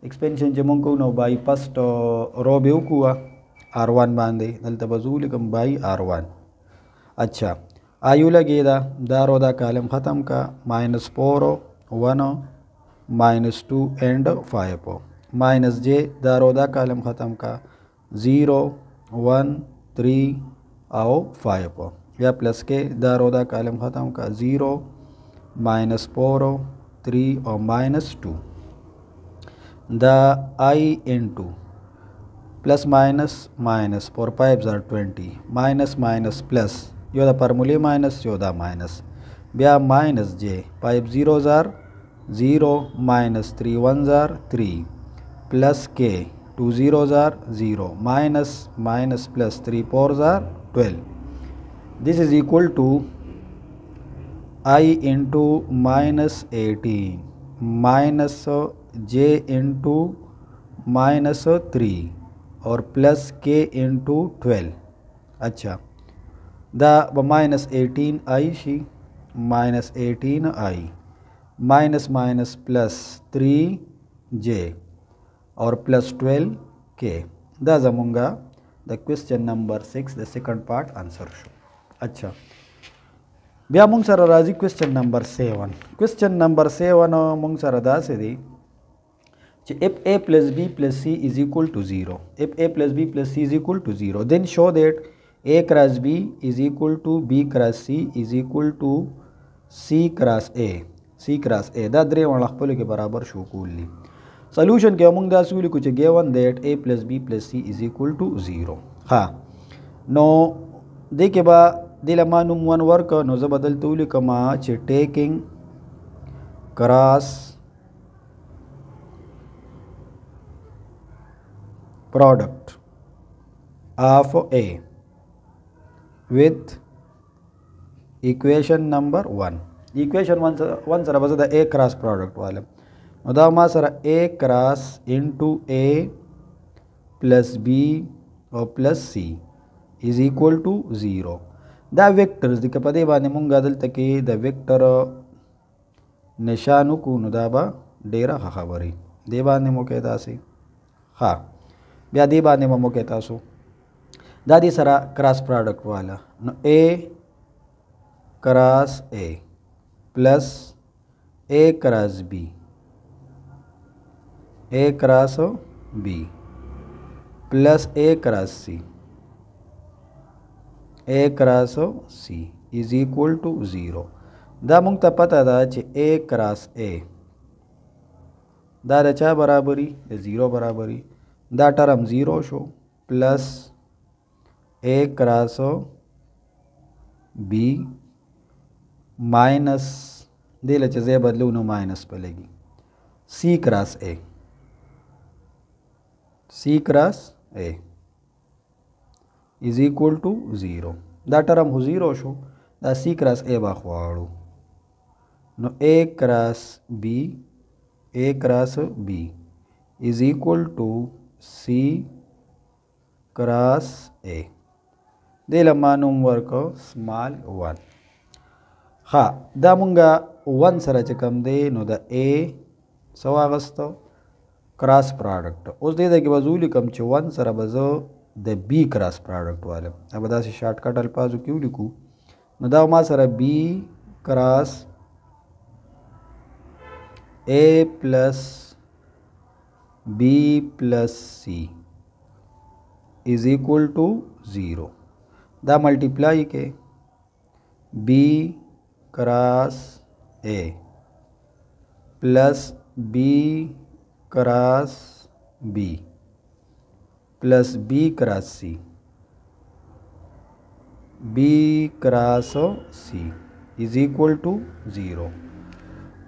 एक्सपेंशन जे मुंग को नो बाई फर्स्ट रो बेउ कुआ r1 बांधे दलता बजूल कम बाई r1। अच्छा आयु लगे दा रो दा कॉलम ख़त्म का माइनस 4 1 माइनस 2 एंड 5 माइनस जे दा रो दा कॉलम ख़त्म का 0 1 3 आओ 5 या प्लस के दा रो दा कॉलम ख़त्म का 0 माइनस 4 3 और माइनस 2 द i into plus minus minus 4 5 ज़ार 20 माइनस माइनस प्लस यो दा फॉर्मूले माइनस यो दा माइनस ब्या माइनस जे 5 0 ज़ार 0 माइनस 3 1 ज़ार 3 प्लस के 2 0 ज़ार 0 माइनस माइनस प्लस 3 4 ज़ार 12 this is equal to I into minus 18 minus J into minus 3 और प्लस के इंटू 12। अच्छा the minus 18 I she minus 18 I minus minus plus 3 जे और प्लस 12 के द जमूंगा the question number 6 the second part answer show. अच्छा ब्या मुंग सर राजी क्वेश्चन नंबर 7 क्वेश्चन नंबर 7 मुंग सर दा से दी if a plus b plus c is equal to 0 if a plus b plus c is equal to 0 then show that a cross b is equal to b cross c is equal to c cross a दा द्रे वन खपल के बराबर शो कुली सॉल्यूशन के मुंग दा सुली कुछ given that a plus b plus c is equal to 0 हाँ नो देखे बा दिला मानूम वन वर्क नो ज बदल तुली कमा चे taking cross product of A with equation number 1 equation one सर बस ए क्रॉस प्रोडक्ट वाले उदा मा सर A cross into A plus B और plus C is equal to 0 द वेक्टर्स दिख पदे बाने मुंगा दल तके द वेक्टर निशानु को नुदाबा डेरा खबरी देबाने मोकेता से हाँ ब्या देबाने मोकेता सो दादी सरा क्रॉस प्रोडक्ट वाला न A cross A plus A cross B plus A cross C is equal to 0 दा मुंग त पता दा चे ए क्रॉस ए दा चा बराबरी 0 बराबरी दा टर्म 0 शो plus A cross B minus दे लचे जे बदलू नो माइनस पलेगी C cross A is equal to 0 दा टर्म हो 0 शो दा सी क्रॉस ए बाखवाड़ू नो A cross B is equal to C cross A दे लमानुम वर्क स्मॉल 1 हाँ दा मुंगा 1 सरा चकम दे नो द ए सवागस्त क्रॉस प्रोडक्ट उस दे के वजूली कम च 1 सरा बजो द बी क्रॉस प्रोडक्ट वाले अब दा से शॉर्टकट अल्फाज क्यों लिखूँ न दा मा सरा B cross A plus B plus C is equal to 0 दा मल्टीप्लाई के B cross A plus B cross B plus B cross C B cross C is equal to 0।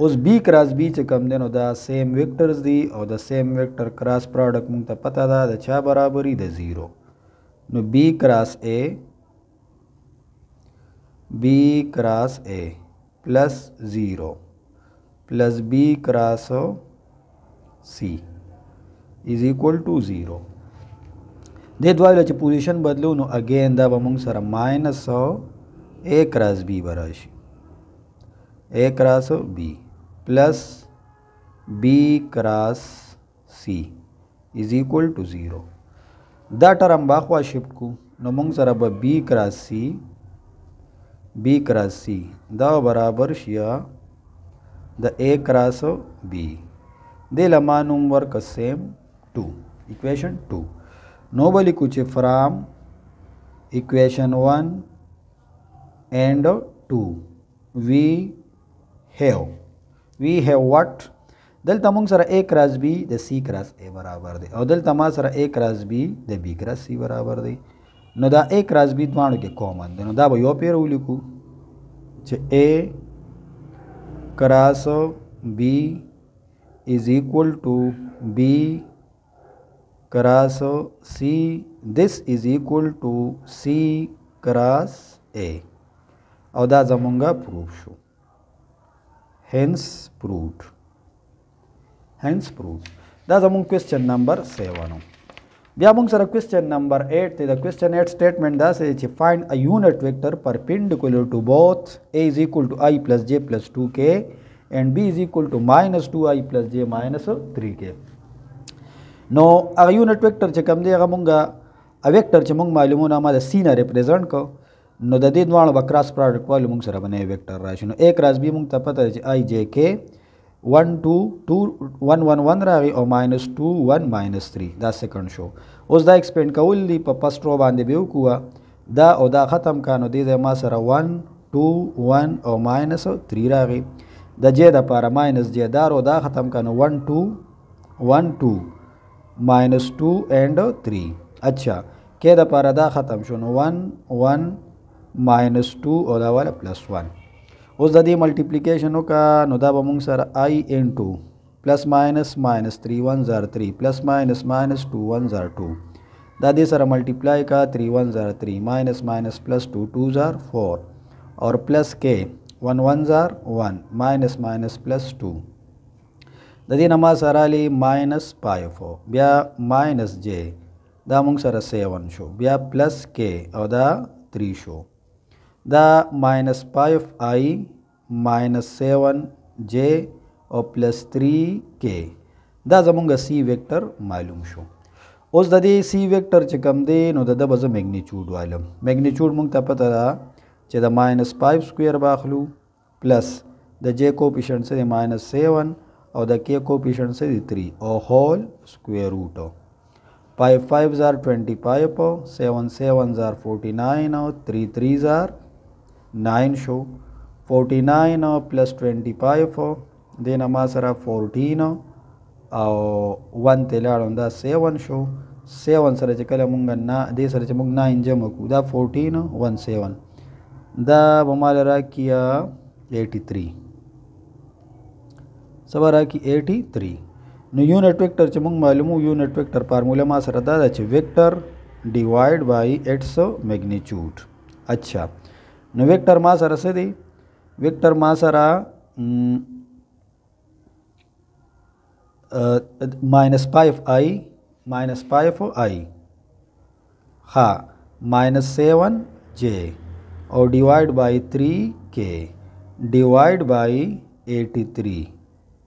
उस बी क्रॉस बी च कम दिन दा same vectors दी और द same vector cross product मुंग ता पता दा द छा बराबरी द 0। नो B cross A plus 0 plus B cross C is equal to 0। दे द्वारा पोजिशन बदलू नो अगेन दा मुंग सर माइनस ए क्रॉस बी बराशी A cross B plus B cross C is equal to 0। दा टर्म बाखवा शिफ्ट को नो मुंग सर अब बी क्रॉस सी दा बराबर शिया द ए क्रॉस बी दे लमानुम वर्क सेम 2 इक्वेशन 2 नोबली कुछ from equation 1 and 2 we have what दल तमुंग सर ए क्रॉस बी द सी क्रॉस ए बराबर दे और दल तमा सर ए क्रॉस बी द बी क्रॉस सी बराबर दे नो दा ए क्रॉस बी द्वाणु के कॉमन दे नो दा यो पेर उलिकु च A cross B is equal to B cross C this is equal to C cross A और दा जमुंगा प्रूफ शो हेंस प्रूव्ड दा जमुंग क्वेश्चन नंबर 7 ब्यामुंग sir question number 8 the question 8 statement दा से find a unit vector perpendicular to both a is equal to i plus j plus 2k and b is equal to minus 2i plus j minus 3k। No a unit vector च कम दे मुंगा a vector च मुंग मालूम ना मा सी ना रिप्रेजेंट को know the they द्वाण क्रॉस प्रोडक्ट वाले मुंग सर बने वेक्टर राशि नो ए क्रॉस बी मुंग पता है आई जे के 1 2 2 1 1 1 रागी और माइनस 2 1 माइनस 3 दा सेकंड शो उस दा एक्सपेंड का उल्ली फर्स्ट रो बांधे बेव कुआ दा और दा ख़त्म का नो दे मा सर 1 2 1 और माइनस 3 रागी द जे दा पारा माइनस जे दा रो दा ख़त्म का नो 1 2 माइनस 2 एंड 3। अच्छा के दा पारा दा ख़त्म शो नो 1 1 माइनस 2 और दा वाला प्लस 1 उस दी मल्टीप्लिकेशन का नो दा बमुंग सर आई इन 2 प्लस माइनस माइनस 3 1 ज़ार 3 प्लस माइनस माइनस 2 1 ज़ार 2 दा दी सर मल्टीप्लाई का 3 1 ज़ार 3 माइनस माइनस प्लस 2 2 ज़ार 4 और प्लस के 1 1 ज़ार 1 माइनस माइनस प्लस 2 दी नमा सर अली माइनस 5 ब्या माइनस जे दा मुंग सर 7 शो ब्या प्लस के और दा 3 show the minus 5i minus 7j और प्लस 3k दा जमुंगा सी वेक्टर मालूम शो उस दे सी वेक्टर च कम दे नो द बज मैग्नीट्यूड वालम मैग्नीट्यूड मुंग पता चे द माइनस 5 स्क्वायर बाखलू प्लस द जे कोफिशिएंट से माइनस 7 और द के कोफिशिएंट से 3 और होल स्क्वायर रूट 5 5 ज़ार 25 7 7 ज़ार 49 और 3 3 ज़ार 9 शो 49 प्लस 25 देन अमा सरा 14 और 1 तेलाड़ा 7 शो 7 सर चकल मुंगा ना दे सर मुंग 9 जमकू दा 14 1 7 दा बमाला किया 83 सवारा की 83 नो यूनिट वेक्टर च मुंग मालूम यूनिट वेक्टर फार्मूला मा सर दा vector divide by its magnitude. अच्छा नो वेक्टर मा सर से दी वेक्टर मा सरा माइनस 5i हाँ माइनस 7j और divide by 3k divide by 83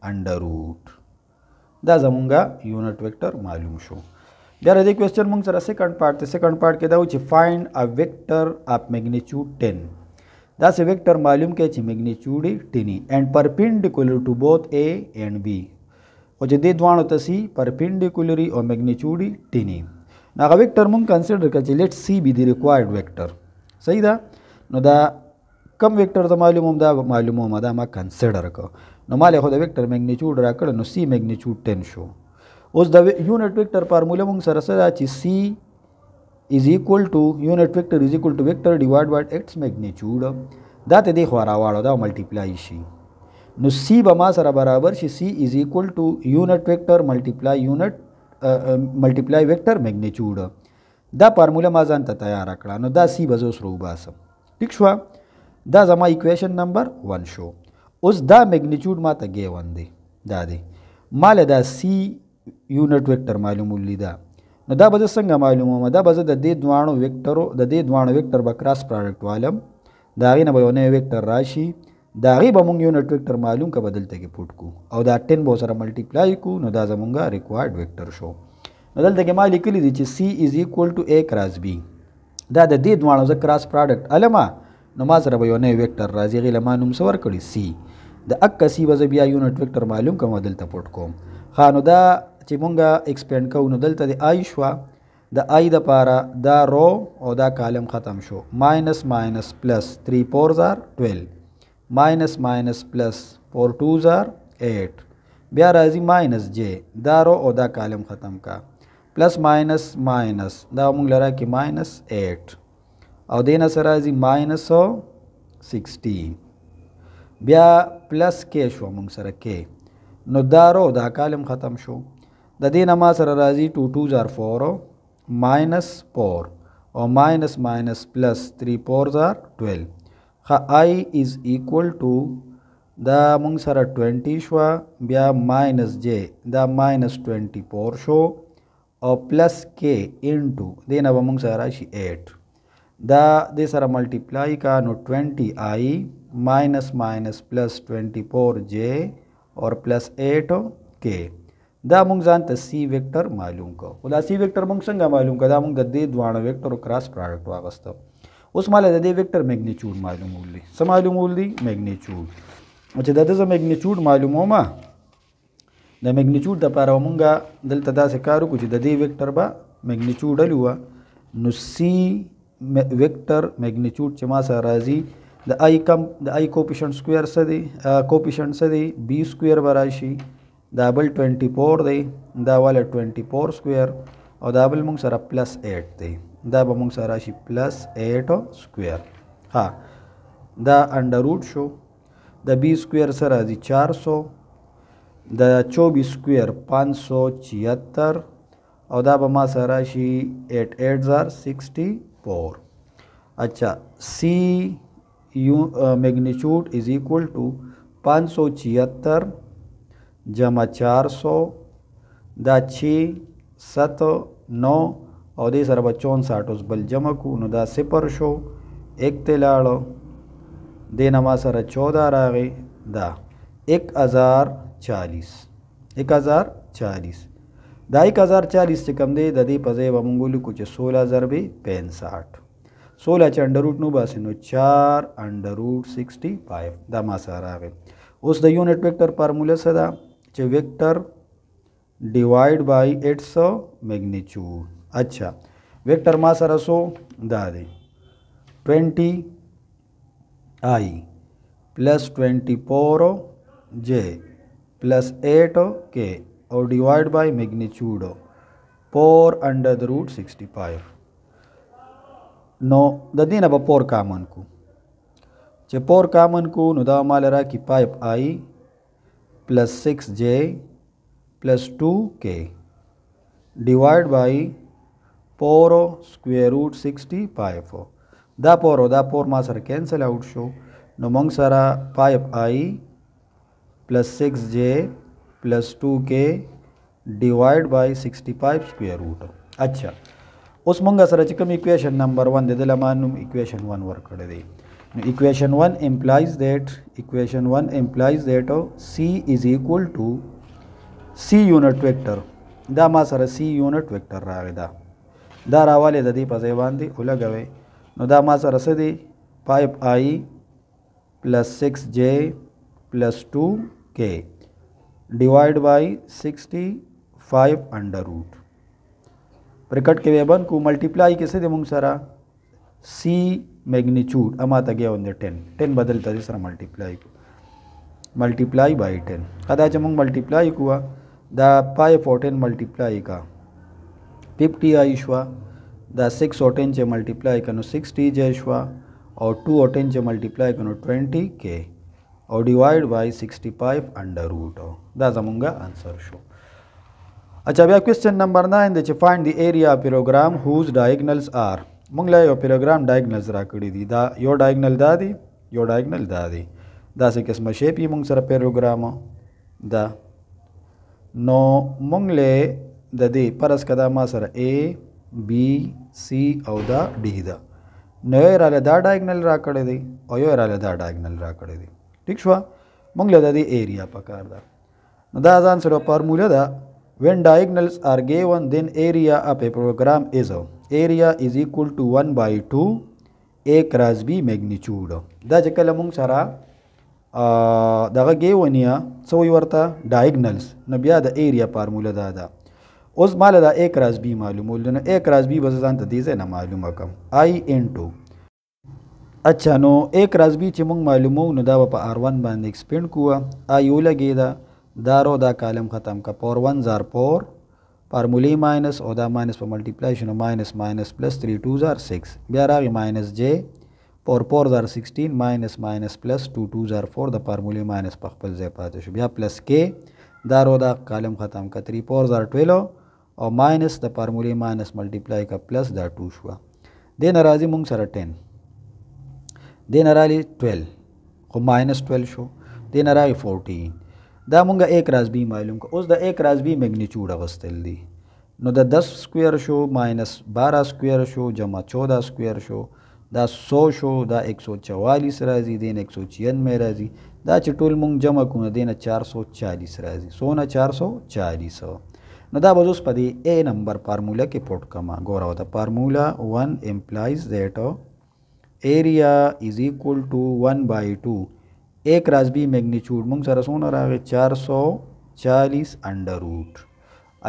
under root दा जमुंगा यूनिट वेक्टर मालूम शो यार अदे क्वेश्चन मुंग सर सेकंड पार्ट के दाउची find a vector of magnitude 10 दा से वेक्टर मालूम के ची magnitude 10 and perpendicular to both A and B और जे दे द्वाणो तसी परपेंडिकुलरी और मैग्नीट्यूड 10 ना वेक्टर मुंग कंसीडर के let C be the required vector सही दा नो दा कम वेक्टर दा मालूम दा मा कंसीडर को नो माले खुद वेक्टर मैग्नीट्यूड राकड़ नो सी मैग्नीट्यूड 10 शो उस द यूनिट वेक्टर फार्मूला मुंग सरसदा ची सी is equal to unit vector is equal to vector divided by its magnitude. دا ته دی خورا واړو دا ملټیپلای شي نو سی به ما سره برابر شي سی از ایکول ټو یونټ ویکټر ملټیپلای ویکټر میگنیچیوډ. دا فارموله ما ځان ته تیار کړه نو دا سی به زه اوس روباسم. ټیک شو دا زما ایکویشن نمبر 1 شو. اوس دا میگنیچیوډ ما ته ګیون دی دا دی مال دا سی یونټ ویکټر معلومولی دا نو دا به څنګه معلوموم دا به زه د دې دوانو ویکټر به کراس پروډکټ والم دا غي نه به یو نوی ویکټر راشي دا غي به مونږ یونټ ویکټر معلوم کا بدلته کې پټ کو او دا 10 به سره ملټیپلای کو نو دا زمونږه ریکوایرډ ویکټر شو. نو دلته کې ما لیکلی دي چې C is equal to A cross B دا د دې دوانو ز کراس پروډکټ علما نو ما سره به یو نوی ویکټر راځي غي لما نوم سور کړی C د اک C به بیا یونټ ویکټر معلوم کوم دلته پټ کوم. خانو دا چې مونږه ایکسپینډ کوو نو دلته د I شو د I د پاره دا رو او دا کالم ختم شو ماینس ماینس پلس 3 4 are 12 ماینس ماینس پلس 4 2 are 8 بیا راځي ماینس جے دا رو او دا کالم ختم کا پلس ماینس ماینس دا مونږ لرا کې ماینس 8 او دینه سره راځي ماینس 16 بیا پلس کې شو مونږ سره کې نو دا رو دا کالم ختم شو د دینه ما سره راځي 2 2 are 4 minus 4 or minus minus plus 3 4s are 12. I is equal to دا مونږ سره 20 شو بیا minus j دا minus 24 شو او plus k into دینا به مونږ سره راشي 8 دا دې سره ملټیپلای کا نو 20i minus minus plus 24j اور plus 8k دا مونږ ځان ته سی ویکټر معلوم کو. او دا سی ویکټر مونږ څنګه معلوم کړه دا مونږ د دې دوانو ویکټر کراس پروډکټ واغسته. اوس مال د دې ویکټر میگنیچیوډ معلومول دي څه معلومول دي میگنیچیوډ او چې د دې میگنیچیوډ معلومومه د میگنیچیوډ د لپاره مونږه دلته داسې کار وکړو چې د دې ویکټر به میگنیچیوډ لوه نو سی ویکټر میگنیچیوډ چې ما سره راځي د آی کوفیشنټ سکویر څه دی کوفیشنټ څه دی بی سکویر به راشي دا بل 24 دی دا والا 24 سکویر او دا بل مونږ سره پلس 8 دی دا به مونږ سره راشي پلس 8 سکویر. ها دا انډر روټ شو د بی سکویر سره راځي 400 د 24 سکویر 576 او دا به ما سره راشي 8 8 are 64. اچھا سی میگنیچیوډ از ایکول ټو 576 جمع 400 دا 6 7 9 او دې سره به 64 اوس بل جمع کو نو دا 0 شو 1 ته لاړو دې نه ما سره 14 راغی دا 1040 دا 1040 چې کم دی د دې په ځای به مونږ ولیکو چې 16 ضرب 65 16 چې انډر روټ نو باسي نو 4 انډر روټ 65 دا ما سره راغی. اوس د یونټ ویکټر فارموله څه ده چې ویکټر ډیوایډ بای اټس میگنیچیوډ. اچھا ویکټر ما سره سو دا دی 20i پلس 24j پلس 8k او ډیوایډ بای میگنیچیوډ 4 انډر د روټ 65 نو د دې نه به 4 کامن کو چې 4 کامن کو نو دا مال را کی 5i plus 6j plus 2k divided by 4 square root 65 دا 4 ما سره cancel out شو نو مونږ سره 5i plus 6j plus 2k divided by 65 square root. اچھا اوس مونږ سره چې کوم equation number 1 د لمانو equation 1 ورکړی دی equation 1 implies that C is equal to C unit vector دا ما سره C unit vector راغی دا راواله د دې په ځای باندې ولګوي نو دا ما سره څه دی 5i plus 6j plus 2k divided by 65 under root bracket के वेबन को मल्टीप्लाई कैसे दे मुंग सरा C magnitude अमा तक गया उन्हें 10 बदलता है सरा मल्टीप्लाई बाई 10 कदा चमुंग मल्टीप्लाई हुआ दा 5 और 10 मल्टीप्लाई का 50 आयुष्वा دا 6 او 10 چې ملټیپلای کنو 60 جے شوا او 2 او 10 چې ملټیپلای کنو 20 کې او ډیوایډ بای 65 انډر روټ دا زمونږه انسر شو. اچھا بیا کوېسچن نمبر 9 دی چې فایند دی ایریا پیروګرام هوز ډایګنلز آر. مونږ له یو پیروګرام ډایګنلز راکړي دي، دا یو ډایګنل دا دی یو ډایګنل دا دی، داسې قسمه شیپ یې مونږ سره پیروګرام دا. نو مونږ له د دې فرض که دا ما سره A B C او دا D ده، نو یو یې راله دا ډایګنل راکړی دی او یو یې راله دا ډایګنل راکړی دی. ٹھیک شوه، مونږ له د دې ایریا پکار ده. نو دا ځان سره فارموله ده when diagonals are given then area of a program is area is equal to 1 by 2 a cross b magnitude. دا چې کله مونږ سره دغه given یا څه وایي ورته diagonals، نو بیا د ایریا فارموله دا ده. اوس ماله دا a cross b معلومول نو a cross b به زه ځان ته دې ځای نه معلومه کړم I into. اچھا نو a cross b چې مونږ معلومو نو دا به په R1 باندې ایکسپینډ کوه I ولګېده دا رو دا کالم ختم کا پور 1 زار پور فارمولی مائنس او دا مائنس په ملټیپلای شنو مائنس مائنس پلس 3 2 زار 6 بیا راغی مائنس جے پور پور زار 16 مائنس مائنس پلس 2 2 زار 4 د فارمولی مائنس په خپل ځای پاتې شو بیا پلس کې دا رو دا کالم ختم کا 3 4 زار 12 او مائنس د فارمولی مائنس ملټیپلای کا پلس دا 2 شو د ناراضي مونږ سره 10 د ناراضي 12 خو مائنس 12 شو د ناراضي 14 دا مونږه a کراس b معلوم که. اوس د a کراس b میگنیچیوډ اغوستل دي نو د 10 سکویر شو ماینس 12 سکویر شو جمع 14 سکویر شو دا 100 شو دا 144 راځي دین 196 راځي دا چې ټول مونږ جمع کوو دین 440 راځي سونه 440 نو دا به اوس په دې a نمبر فارموله کې پټ کما ګوره دا فارموله 1 implies that area is equal to 1 by 2 a کراس b میگنیچیوډ مونږ سره څونه راغی 440 انډر روټ.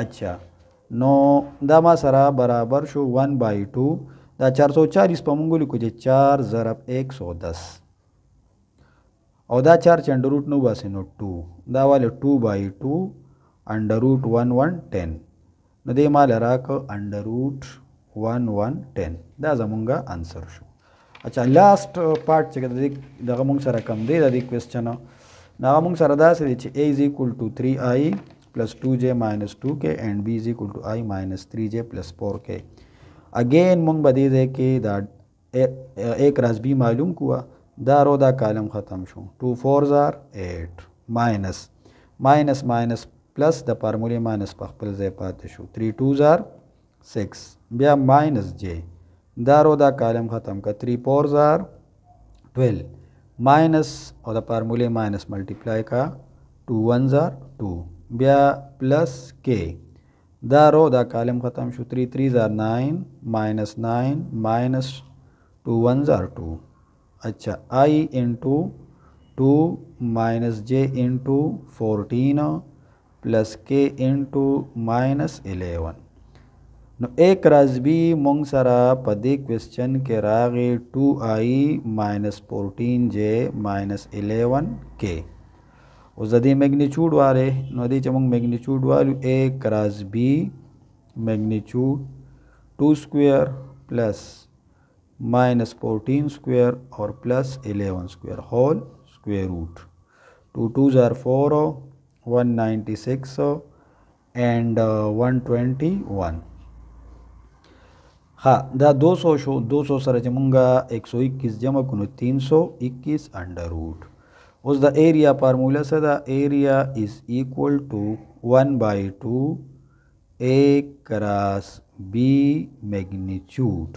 اچھا نو دا ما سره برابر شو 1 بائی 2 دا 440 په مونږ لیکو چې 4 ضرب 110 او دا 4 چې انډر روټ نو باسي نو 2 دا واله 2 بائی 2 انډر روټ 1110 نو دې مال راک انډر روټ 1110 دا زمونږه انسر شو. اچھا لاست پارٹ چې دغه مونږ سره کم دی د دې کوېسچن هغه مونږ سره داسې دی چې a is equal to 3i plus 2j minus 2k and b is equal to i minus 3j plus 4k. اگین مونږ به دې ځای کې دا a کراس b معلوم کوه دا رو دا کالم ختم شو 2 4 زار 8 ماینس ماینس ماینس پلس د فارمولې ماینس په خپل ځای پاتې شو 3 2 زار 6 بیا ماینس j دا رو دا کالم ختم کا 3 4 زار 12 ماینس او دا فارموله ماینس ملٹیپلائی کا 2 1 زار 2 بیا پلس k دا رو دا کالم ختم شو 3 3 زار 9 ماینس 9 ماینس 2 1 زار 2. اچھا i انٹو 2 ماینس j انٹو 14 پلس k انٹو ماینس 11 نو a کراس b مونږ سره په دې کوېسچن کې راغی 2i ماینس 14j ماینس 11k. اوس د دې میگنیچیوډ واره نو دې چې مونږ میگنیچیوډ والو a کراس b میگنیچیوډ 2 سکویر پلس ماینس 14 سکویر اور پلس 11 سکویر ہول سکویر روٹ 2 2 زار 4 196 اینڈ 121. हाँ دا 200 شو 200 سره چې مونږه 121 جمع کړو 321 انډر روټ. اوس د ایریا فارموله څه ده ایریا از ایکوال ټو 1 بائی 2 a کراس b میگنیچیوډ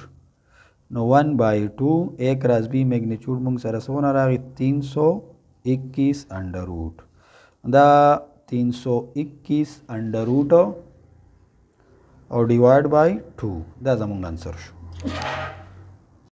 نو 1 بائی 2 a کراس b میگنیچیوډ مونږ سره څونه راغی 321 انډر روټ دا 321 انډر روټ او ډیوایډ بای 2 دا زمونږ انسر شو.